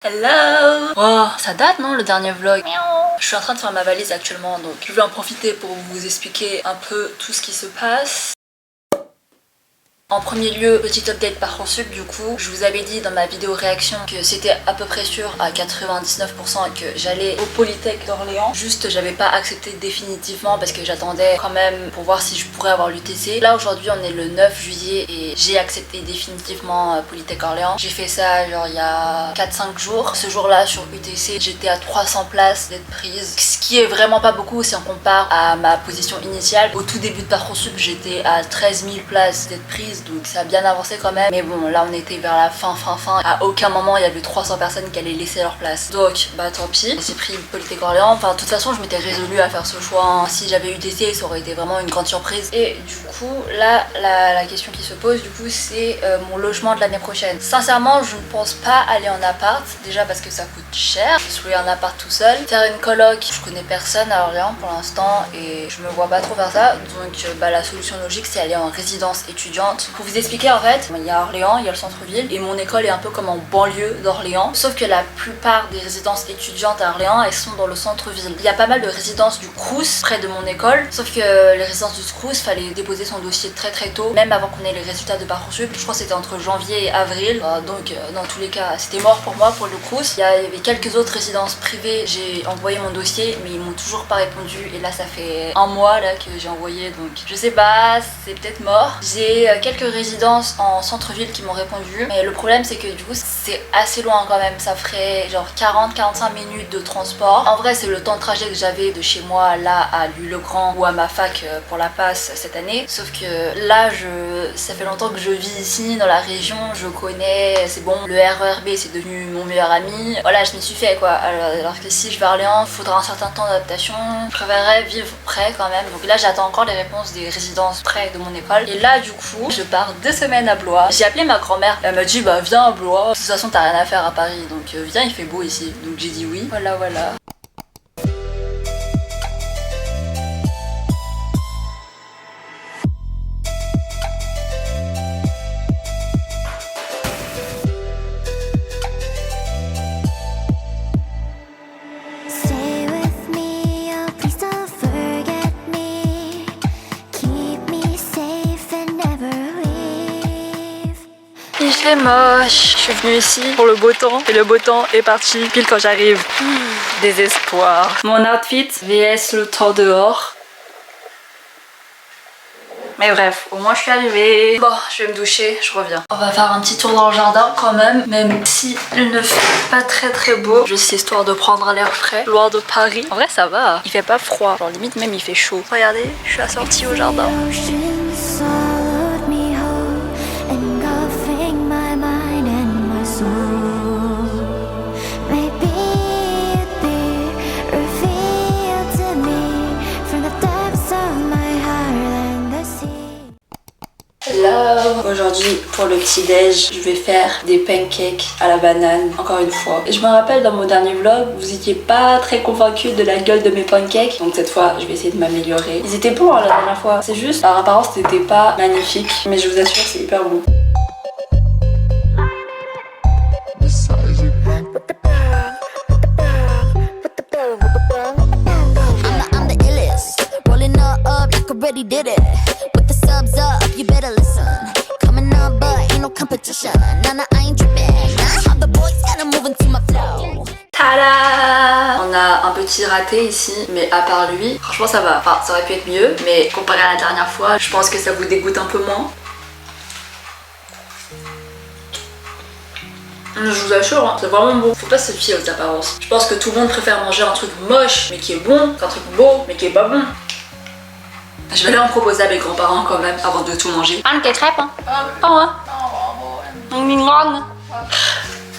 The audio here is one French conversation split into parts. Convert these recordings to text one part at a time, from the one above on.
Hello! Oh, ça date non le dernier vlog? Je suis en train de faire ma valise actuellement, donc je vais en profiter pour vous expliquer un peu tout ce qui se passe. En premier lieu, petit update Parcoursup du coup, je vous avais dit dans ma vidéo réaction que c'était à peu près sûr à 99% que j'allais au Polytech d'Orléans. Juste j'avais pas accepté définitivement parce que j'attendais quand même pour voir si je pourrais avoir l'UTC. Là aujourd'hui on est le 9 juillet et j'ai accepté définitivement Polytech Orléans. J'ai fait ça genre il y a 4-5 jours. Ce jour là sur UTC j'étais à 300 places d'être prise. Ce qui est vraiment pas beaucoup si on compare à ma position initiale. Au tout début de Parcoursup j'étais à 13 000 places d'être prise. Donc ça a bien avancé quand même, mais bon là on était vers la fin. À aucun moment il y avait 300 personnes qui allaient laisser leur place, donc bah tant pis. J'ai pris Polytech Orléans. Enfin de toute façon je m'étais résolue à faire ce choix. Si j'avais eu UTC ça aurait été vraiment une grande surprise. Et du coup là la question qui se pose du coup c'est mon logement de l'année prochaine. Sincèrement je ne pense pas aller en appart, déjà parce que ça coûte cher. Je louer un appart tout seul, faire une coloc, je connais personne à Orléans pour l'instant et je me vois pas trop faire ça. Donc bah la solution logique c'est aller en résidence étudiante. Pour vous expliquer en fait, il y a Orléans, il y a le centre-ville et mon école est un peu comme en banlieue d'Orléans. Sauf que la plupart des résidences étudiantes à Orléans, elles sont dans le centre-ville. Il y a pas mal de résidences du Crous près de mon école. Sauf que les résidences du Crous, fallait déposer son dossier très tôt, même avant qu'on ait les résultats de Parcoursup. Je crois que c'était entre janvier et avril. Donc dans tous les cas, c'était mort pour moi pour le Crous. Il y avait quelques autres résidences privées. J'ai envoyé mon dossier, mais ils m'ont toujours pas répondu. Et là, ça fait un mois là que j'ai envoyé. Donc je sais pas, c'est peut-être mort. J'ai quelques résidences en centre-ville qui m'ont répondu, mais le problème c'est que du coup c'est assez loin quand même, ça ferait genre 40-45 minutes de transport. En vrai c'est le temps de trajet que j'avais de chez moi là à Louis-le-Grand ou à ma fac pour la passe cette année, sauf que là ça fait longtemps que je vis ici dans la région, je connais, c'est bon, le RERB c'est devenu mon meilleur ami, voilà je m'y suis fait quoi, alors que si je vais à Orléans il faudra un certain temps d'adaptation, je préférerais vivre près quand même, donc là j'attends encore les réponses des résidences près de mon école. Et là du coup je pars 2 semaines à Blois. J'ai appelé ma grand-mère, elle m'a dit bah viens à Blois, de toute façon t'as rien à faire à Paris donc viens, il fait beau ici, donc j'ai dit oui, voilà. Il fait moche. Je suis venue ici pour le beau temps et le beau temps est parti pile quand j'arrive. Désespoir. Mon outfit vs le temps dehors. Mais bref, au moins je suis arrivée. Bon, je vais me doucher, je reviens. On va faire un petit tour dans le jardin quand même si il ne fait pas très beau. Juste histoire de prendre l'air frais, loin de Paris. En vrai ça va, il fait pas froid, genre limite même il fait chaud. Regardez, je suis assortie au jardin. Hello. Aujourd'hui pour le petit déj je vais faire des pancakes à la banane encore une fois. Et je me rappelle dans mon dernier vlog vous étiez pas très convaincus de la gueule de mes pancakes, donc cette fois je vais essayer de m'améliorer. Ils étaient bons la dernière fois, c'est juste par apparence c'était pas magnifique, mais je vous assure c'est hyper bon. Tada! On a un petit raté ici, mais à part lui, franchement ça va. Enfin, ça aurait pu être mieux, mais comparé à la dernière fois, je pense que ça vous dégoûte un peu moins. Je vous assure, hein, c'est vraiment bon. Faut pas se fier aux apparences. Je pense que tout le monde préfère manger un truc moche, mais qui est bon, qu'un truc beau, mais qui est pas bon. Je vais aller en proposer à mes grands-parents quand même, avant de tout manger. Ah, des crêpes, hein?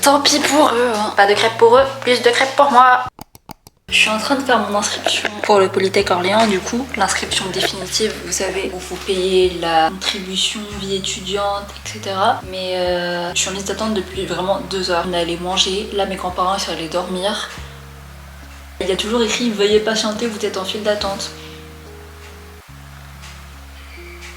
Tant pis pour eux, hein. Pas de crêpes pour eux, plus de crêpes pour moi. Je suis en train de faire mon inscription pour le Polytech Orléans du coup. L'inscription définitive, vous savez, où vous payez la contribution vie étudiante, etc. Mais je suis en liste d'attente depuis vraiment 2 heures. On est allé manger, là mes grands-parents ils sont allés dormir. Il y a toujours écrit veuillez patienter, vous êtes en file d'attente.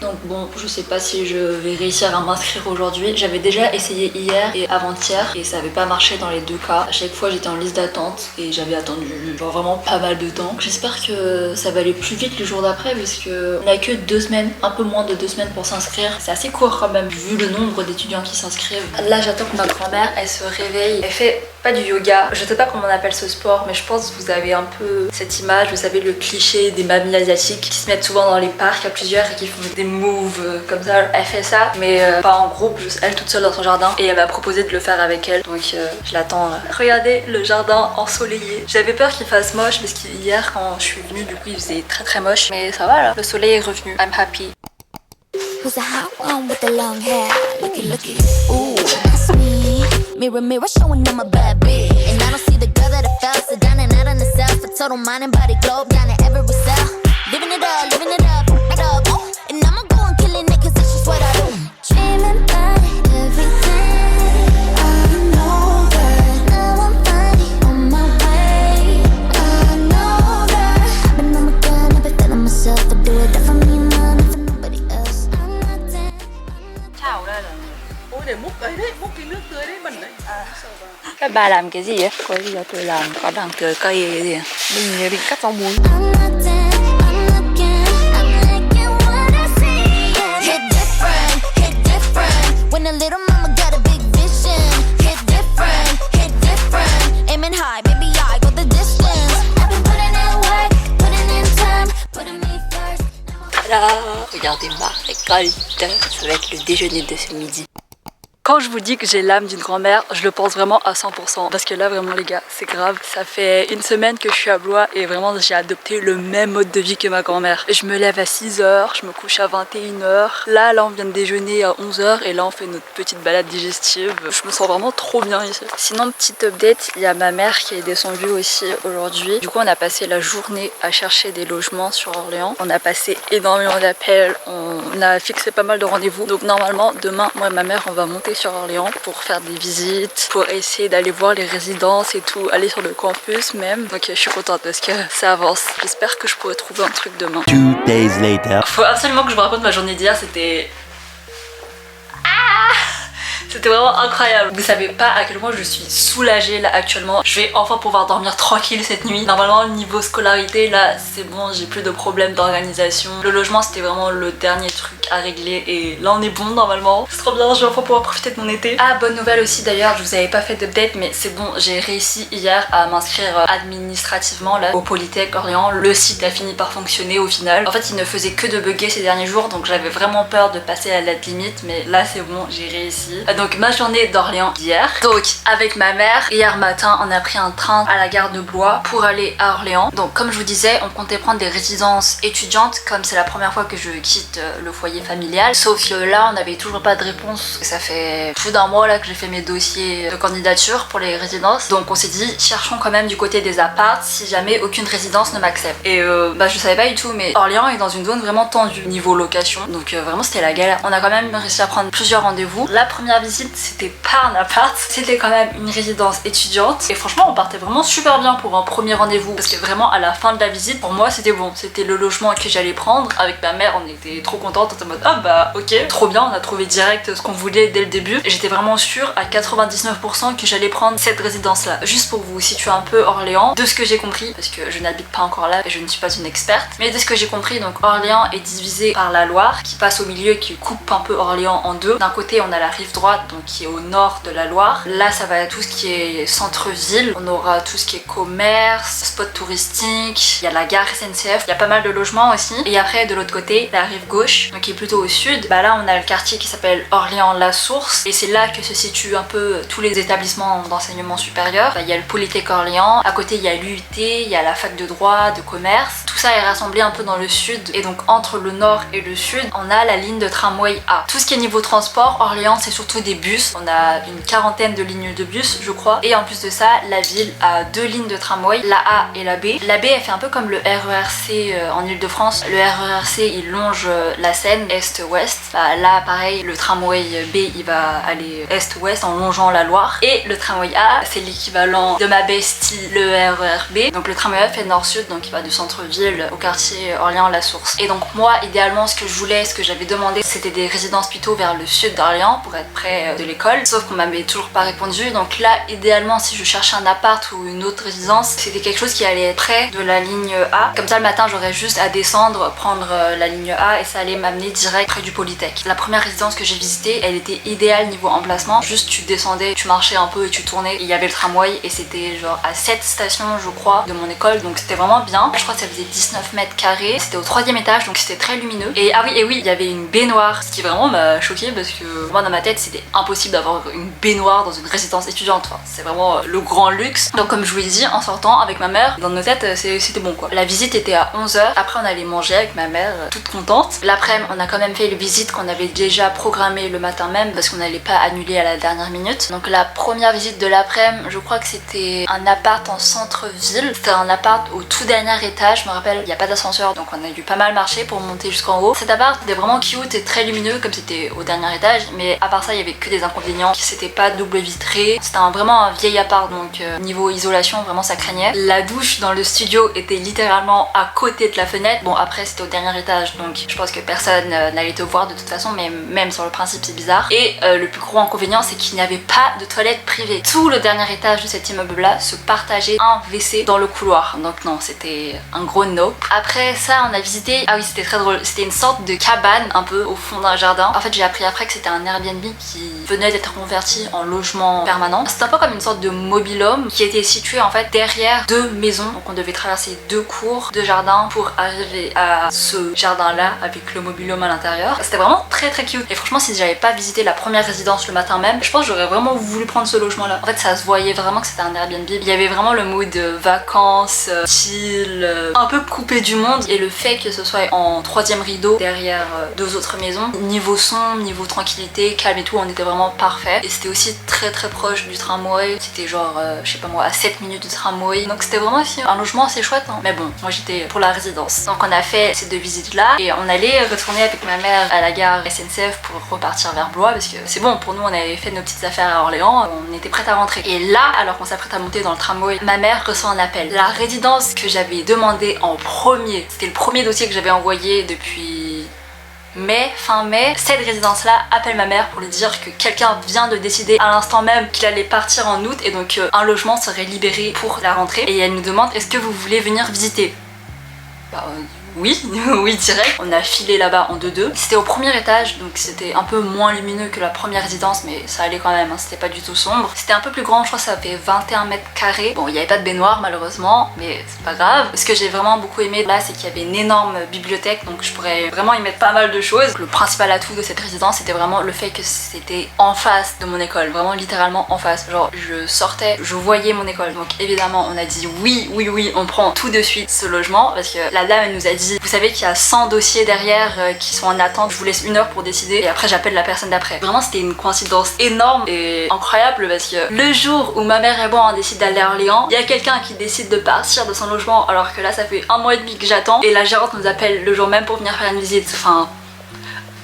Donc bon, je sais pas si je vais réussir à m'inscrire aujourd'hui. J'avais déjà essayé hier et avant-hier et ça avait pas marché dans les deux cas. À chaque fois j'étais en liste d'attente et j'avais attendu genre vraiment pas mal de temps. J'espère que ça va aller plus vite le jour d'après parce que on a que 2 semaines, un peu moins de 2 semaines pour s'inscrire. C'est assez court quand même vu le nombre d'étudiants qui s'inscrivent. Là j'attends que ma grand-mère elle se réveille. Elle fait pas du yoga, je sais pas comment on appelle ce sport, mais je pense que vous avez un peu cette image, vous savez le cliché des mamies asiatiques qui se mettent souvent dans les parcs à plusieurs et qui font des moves comme ça. Elle fait ça, mais pas en groupe, juste elle toute seule dans son jardin et elle m'a proposé de le faire avec elle, donc je l'attends. Regardez le jardin ensoleillé. J'avais peur qu'il fasse moche parce qu'hier quand je suis venue du coup il faisait très moche, mais ça va là, le soleil est revenu. I'm happy. Who's the hot one with the long hair? Looky, ooh, that's me. Mirror, mirror, showing I'm a bad bitch. And I don't see the girl that I fell. So down and out on herself. A total mind and body globe down in every cell. Living it up, oh. And I'ma go and killing it cause it's just what I do. Dreaming about it every day. I know that now I'm finally on my way. I know that I've been on my gun, I've been telling myself I do it for me, man, for nobody else. I'm not dead. Chào đây là Ôi để múc ấy đấy, múc cái nước tưới đấy bẩn đấy. các bà làm cái gì ấy? Có gì đó tôi làm có đằng tưới cây cái gì? Mình cắt rau muống. I'm not dead, I'm looking, I'm liking what I see. Hit different. When a little mama got a big vision. Hit different. Aiming high, baby, I go the distance. I've been putting in work, putting in time, putting me first. Voilà, regardez ma récolte, ça va être le déjeuner de ce midi. Quand je vous dis que j'ai l'âme d'une grand-mère, je le pense vraiment à 100%. Parce que là, vraiment, les gars, c'est grave. Ça fait une semaine que je suis à Blois et vraiment, j'ai adopté le même mode de vie que ma grand-mère. Je me lève à 6h, je me couche à 21h. Là, on vient de déjeuner à 11h et là, on fait notre petite balade digestive. Je me sens vraiment trop bien ici. Sinon, petite update, il y a ma mère qui est descendue aussi aujourd'hui. Du coup, on a passé la journée à chercher des logements sur Orléans. On a passé énormément d'appels, on a fixé pas mal de rendez-vous. Donc normalement, demain, moi et ma mère, on va monter sur Orléans pour faire des visites, pour essayer d'aller voir les résidences et tout, aller sur le campus même. Donc je suis contente parce que ça avance. J'espère que je pourrai trouver un truc demain. 2 days later. Faut absolument que je vous raconte ma journée d'hier, c'était vraiment incroyable. Vous savez pas à quel point je suis soulagée là actuellement. Je vais enfin pouvoir dormir tranquille cette nuit. Normalement niveau scolarité là c'est bon, j'ai plus de problèmes d'organisation. Le logement c'était vraiment le dernier truc à régler et là on est bon normalement. C'est trop bien, je vais enfin pouvoir profiter de mon été. Ah bonne nouvelle aussi d'ailleurs, je vous avais pas fait d'update mais c'est bon, j'ai réussi hier à m'inscrire administrativement là au Polytech Orléans. Le site a fini par fonctionner au final. En fait il ne faisait que de bugger ces derniers jours donc j'avais vraiment peur de passer à la date limite mais là c'est bon, j'ai réussi. Donc ma journée d'Orléans hier. Donc avec ma mère, hier matin on a pris un train à la gare de Blois pour aller à Orléans. Donc comme je vous disais, on comptait prendre des résidences étudiantes comme c'est la première fois que je quitte le foyer familial. Sauf que là on n'avait toujours pas de réponse. Ça fait plus d'un mois là que j'ai fait mes dossiers de candidature pour les résidences. Donc on s'est dit cherchons quand même du côté des apparts si jamais aucune résidence ne m'accepte. Et je savais pas du tout mais Orléans est dans une zone vraiment tendue niveau location. Donc vraiment c'était la galère. On a quand même réussi à prendre plusieurs rendez-vous. La première visite c'était pas un appart, c'était quand même une résidence étudiante et franchement on partait vraiment super bien pour un premier rendez-vous parce que vraiment à la fin de la visite pour moi c'était bon, c'était le logement que j'allais prendre. Avec ma mère on était trop contente, on était en mode ah bah ok trop bien, on a trouvé direct ce qu'on voulait dès le début et j'étais vraiment sûre à 99% que j'allais prendre cette résidence là. Juste pour vous situer un peu Orléans, de ce que j'ai compris, parce que je n'habite pas encore là et je ne suis pas une experte, mais de ce que j'ai compris donc Orléans est divisé par la Loire qui passe au milieu, qui coupe un peu Orléans en deux. D'un côté on a la rive droite donc qui est au nord de la Loire. Là ça va être tout ce qui est centre-ville, on aura tout ce qui est commerce, spot touristique, il y a la gare SNCF, il y a pas mal de logements aussi. Et après de l'autre côté, la rive gauche, donc qui est plutôt au sud, bah là on a le quartier qui s'appelle Orléans-La Source et c'est là que se situent un peu tous les établissements d'enseignement supérieur. Bah, il y a le Polytech Orléans, à côté il y a l'UIT, il y a la fac de droit, de commerce. Tout ça est rassemblé un peu dans le sud et donc entre le nord et le sud, on a la ligne de tramway A. Tout ce qui est niveau transport, Orléans c'est surtout des bus. On a une quarantaine de lignes de bus je crois et en plus de ça la ville a 2 lignes de tramway, la A et la B. La B elle fait un peu comme le RERC en Ile-de-France. Le RERC il longe la Seine N, est-ouest. Bah, là pareil, le tramway B il va aller est-ouest en longeant la Loire. Et le tramway A, c'est l'équivalent de ma bestie, le RER B. Donc le tramway A fait nord-sud, donc il va du centre-ville au quartier Orléans-La Source. Et donc moi, idéalement, ce que je voulais, ce que j'avais demandé, c'était des résidences plutôt vers le sud d'Orléans pour être près de l'école. Sauf qu'on m'avait toujours pas répondu. Donc là, idéalement, si je cherchais un appart ou une autre résidence, c'était quelque chose qui allait être près de la ligne A. Comme ça, le matin, j'aurais juste à descendre, prendre la ligne A et ça allait m'amener direct près du Polytech. La première résidence que j'ai visitée, elle était idéale niveau emplacement. Juste, tu descendais, tu marchais un peu et tu tournais. Il y avait le tramway et c'était genre à 7 stations, je crois, de mon école. Donc c'était vraiment bien. Je crois que ça faisait 19 mètres carrés. C'était au 3e étage, donc c'était très lumineux. Et ah oui, il y avait une baignoire. Ce qui vraiment m'a choquée parce que moi, dans ma tête, c'était impossible d'avoir une baignoire dans une résidence étudiante. Enfin, c'est vraiment le grand luxe. Donc comme je vous l'ai dit, en sortant avec ma mère, dans nos têtes, c'était bon quoi. La visite était à 11h. Après, on allait manger avec ma mère, toute contente. L'après-midi, on a quand même fait les visites qu'on avait déjà programmées le matin même parce qu'on n'allait pas annuler à la dernière minute. Donc la première visite de l'après-midi, je crois que c'était un appart en centre-ville. C'était un appart au tout dernier étage. Je me rappelle, il n'y a pas d'ascenseur, donc on a dû pas mal marcher pour monter jusqu'en haut. Cet appart était vraiment cute et très lumineux comme c'était au dernier étage, mais à part ça, il y avait que des inconvénients. C'était pas double vitré. C'était vraiment un vieil appart, donc niveau isolation, vraiment ça craignait. La douche dans le studio était littéralement à côté de la fenêtre. Bon, après c'était au dernier étage, donc je pense que personne n'allait te voir de toute façon, mais même sur le principe c'est bizarre. Et le plus gros inconvénient, c'est qu'il n'y avait pas de toilette privée. Tout le dernier étage de cet immeuble là se partageait un WC dans le couloir, donc non, c'était un gros no. Après ça, on a visité, ah oui, c'était très drôle, c'était une sorte de cabane un peu au fond d'un jardin. En fait, j'ai appris après que c'était un Airbnb qui venait d'être converti en logement permanent. C'était un peu comme une sorte de mobil-home qui était situé en fait derrière 2 maisons, donc on devait traverser 2 cours, 2 jardins pour arriver à ce jardin là avec le mobil-home à l'intérieur. C'était vraiment très très cute. Et franchement, si j'avais pas visité la première résidence le matin même, je pense que j'aurais vraiment voulu prendre ce logement là. En fait, ça se voyait vraiment que c'était un Airbnb. Il y avait vraiment le mood vacances, chill, un peu coupé du monde, et le fait que ce soit en 3e rideau derrière 2 autres maisons, niveau son, niveau tranquillité, calme et tout, on était vraiment parfait. Et c'était aussi très très proche du tramway. C'était genre, je sais pas moi, à 7 minutes du tramway. Donc c'était vraiment aussi un logement assez chouette, hein. Mais bon, moi j'étais pour la résidence. Donc on a fait ces 2 visites là et on allait retourner avec ma mère à la gare SNCF pour repartir vers Blois parce que c'est bon, pour nous on avait fait nos petites affaires à Orléans, on était prête à rentrer. Et là, alors qu'on s'apprête à monter dans le tramway, ma mère reçoit un appel. La résidence que j'avais demandé en premier, c'était le premier dossier que j'avais envoyé depuis fin mai, cette résidence là appelle ma mère pour lui dire que quelqu'un vient de décider à l'instant même qu'il allait partir en août et donc un logement serait libéré pour la rentrée, et elle nous demande est-ce que vous voulez venir visiter. Bah oui, oui direct. On a filé là-bas en 2-2. C'était au 1er étage, donc c'était un peu moins lumineux que la première résidence, mais ça allait quand même, hein, c'était pas du tout sombre. C'était un peu plus grand, je crois que ça fait 21 mètres carrés. Bon, il n'y avait pas de baignoire malheureusement, mais c'est pas grave. Ce que j'ai vraiment beaucoup aimé là, c'est qu'il y avait une énorme bibliothèque, donc je pourrais vraiment y mettre pas mal de choses. Le principal atout de cette résidence, c'était vraiment le fait que c'était en face de mon école, vraiment littéralement en face. Genre, je sortais, je voyais mon école. Donc évidemment, on a dit oui, on prend tout de suite ce logement, parce que la dame, elle nous a dit vous savez qu'il y a 100 dossiers derrière qui sont en attente, je vous laisse 1 heure pour décider et après j'appelle la personne d'après. Vraiment c'était une coïncidence énorme et incroyable parce que le jour où ma mère et moi on décide d'aller à Orléans, il y a quelqu'un qui décide de partir de son logement alors que là ça fait 1 mois et demi que j'attends, et la gérante nous appelle le jour même pour venir faire une visite. Enfin,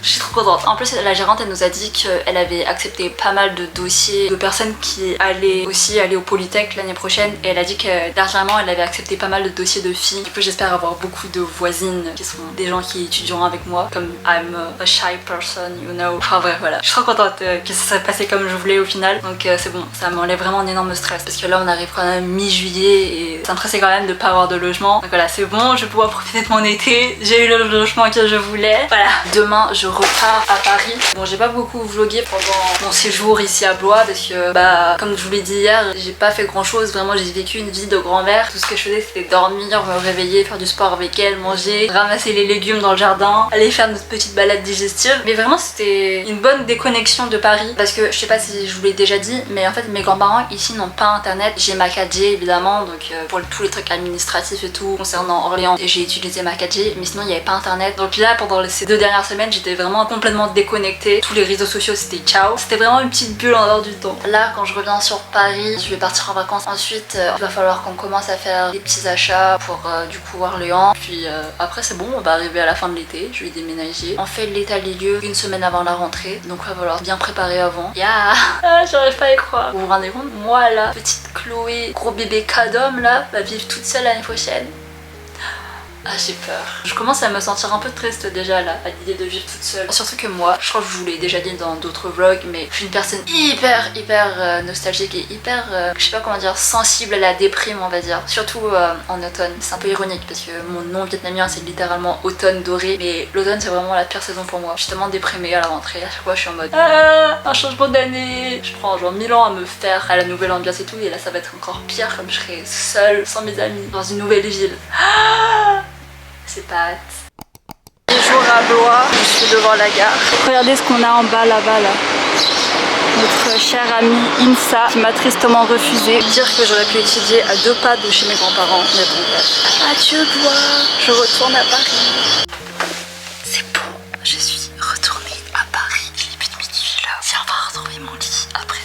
je suis trop contente. En plus, la gérante, elle nous a dit qu'elle avait accepté pas mal de dossiers de personnes qui allaient aussi aller au Polytech l'année prochaine, et elle a dit que dernièrement, elle avait accepté pas mal de dossiers de filles. Du coup, j'espère avoir beaucoup de voisines qui sont des gens qui étudieront avec moi, comme I'm a shy person, you know. Enfin bref, voilà. Je suis trop contente que ça soit passé comme je voulais au final. Donc c'est bon, ça m'enlève vraiment un énorme stress parce que là, on arrive quand même mi-juillet et ça me stressait quand même de pas avoir de logement. Donc voilà, c'est bon, je vais pouvoir profiter de mon été. J'ai eu le logement que je voulais. Voilà. Demain, je repars à Paris. Bon, j'ai pas beaucoup vlogué pendant mon séjour ici à Blois parce que bah comme je vous l'ai dit hier, j'ai pas fait grand chose. Vraiment, j'ai vécu une vie de grand-mère. Tout ce que je faisais, c'était dormir, me réveiller, faire du sport avec elle, manger, ramasser les légumes dans le jardin, aller faire notre petite balade digestive. Mais vraiment, c'était une bonne déconnexion de Paris parce que je sais pas si je vous l'ai déjà dit, mais en fait mes grands-parents ici n'ont pas internet. J'ai ma 4G évidemment, donc pour tous les trucs administratifs et tout concernant Orléans, j'ai utilisé ma 4G, mais sinon il n'y avait pas internet. Donc là, pendant ces 2 dernières semaines, j'étais vraiment complètement déconnectée. Tous les réseaux sociaux c'était ciao. C'était vraiment une petite bulle en dehors du temps. Là quand je reviens sur Paris, je vais partir en vacances. Ensuite il va falloir qu'on commence à faire des petits achats pour du coup Orléans. Puis après c'est bon, on va arriver à la fin de l'été, je vais déménager. On fait l'état des lieux une semaine avant la rentrée. Donc il va falloir bien préparer avant. J'arrive pas à y croire. Vous vous rendez compte, moi là, petite Chloé, gros bébé cadom là, va vivre toute seule l'année prochaine. Ah j'ai peur. Je commence à me sentir un peu triste déjà là, à l'idée de vivre toute seule. Surtout que moi, je crois que je vous l'ai déjà dit dans d'autres vlogs, mais je suis une personne hyper nostalgique et hyper, je sais pas comment dire, sensible à la déprime on va dire. Surtout en automne. C'est un peu ironique parce que mon nom vietnamien c'est littéralement automne doré, mais l'automne c'est vraiment la pire saison pour moi. Je suis tellement déprimée à la rentrée, à chaque fois je suis en mode un changement d'année. Je prends genre 1000 ans à me faire à la nouvelle ambiance et tout, et là ça va être encore pire comme je serai seule, sans mes amis, dans une nouvelle ville. C'est pas hâte. Les jours à Blois, je suis devant la gare. Regardez ce qu'on a en bas là-bas là. Notre chère amie Insa qui m'a tristement refusé. Dire que j'aurais pu étudier à 2 pas de chez mes grands-parents. Mais bon bref. Adieu Blois, je retourne à Paris. C'est bon, je suis retournée à Paris. Il est plus de midi là. Viens, on va retrouver mon lit après